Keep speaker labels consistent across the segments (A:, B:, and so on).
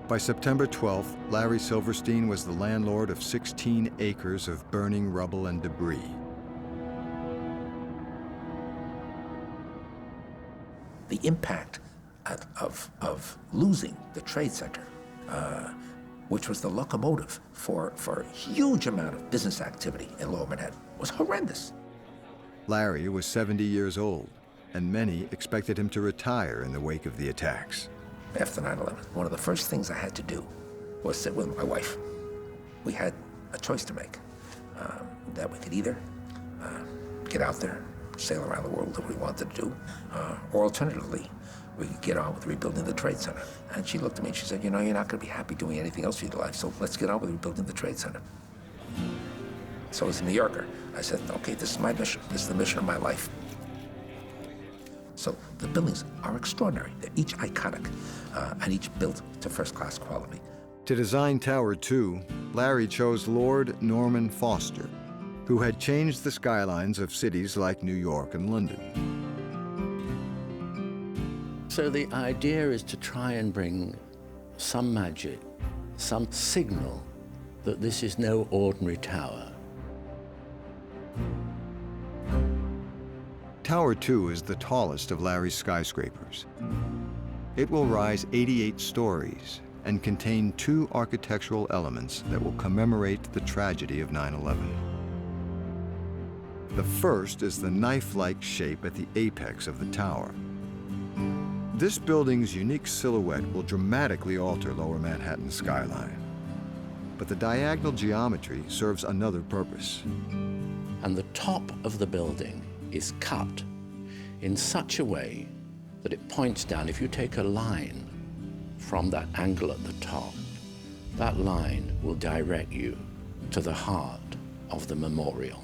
A: By September 12th, Larry Silverstein was the landlord of 16 acres of burning rubble and debris.
B: The impact of losing the Trade Center, which was the locomotive for a huge amount of business activity in Lower Manhattan, was horrendous.
A: Larry was 70 years old, and many expected him to retire in the wake of the attacks.
B: After 9/11, one of the first things I had to do was sit with my wife. We had a choice to make, that we could either get out there, sail around the world that we wanted to do, or alternatively, we could get on with rebuilding the Trade Center. And she looked at me and she said, you know, you're not going to be happy doing anything else with your life, so let's get on with rebuilding the Trade Center. So as a New Yorker, I said, okay, this is my mission. This is the mission of my life. So the buildings are extraordinary. They're each iconic, and each built to first-class quality.
A: To design Tower 2, Larry chose Lord Norman Foster, who had changed the skylines of cities like New York and London.
C: So the idea is to try and bring some magic, some signal that this is no ordinary tower.
A: Tower 2 is the tallest of Larry's skyscrapers. It will rise 88 stories and contain 2 architectural elements that will commemorate the tragedy of 9/11. The first is the knife-like shape at the apex of the tower. This building's unique silhouette will dramatically alter Lower Manhattan's skyline. But the diagonal geometry serves another purpose.
C: And the top of the building is cut in such a way that it points down. If you take a line from that angle at the top, that line will direct you to the heart of the memorial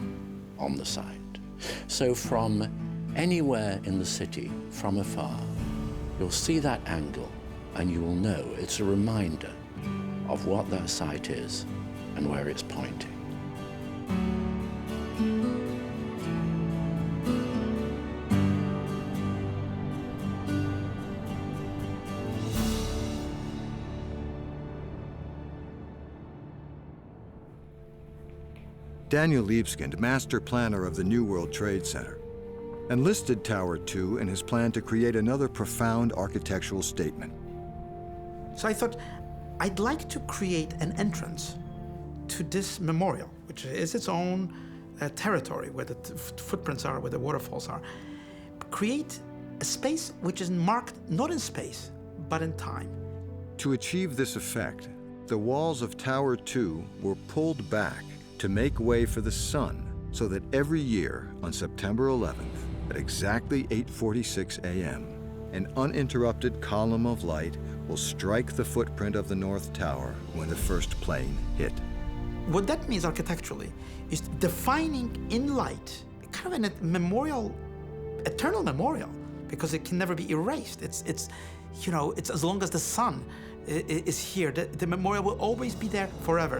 C: on the site. So from anywhere in the city, from afar, you'll see that angle and you will know it's a reminder of what that site is and where it's pointing.
A: Daniel Libeskind, master planner of the New World Trade Center, enlisted Tower 2 in his plan to create another profound architectural statement.
D: So I thought, I'd like to create an entrance to this memorial, which is its own territory, where the footprints are, where the waterfalls are. Create a space which is marked not in space, but in time.
A: To achieve this effect, the walls of Tower 2 were pulled back to make way for the sun, so that every year on September 11th, at exactly 8:46 a.m., an uninterrupted column of light will strike the footprint of the North Tower when the first plane hit.
D: What that means architecturally is defining in light kind of a memorial, eternal memorial, because it can never be erased. It's you know, it's as long as the sun is here, the memorial will always be there forever.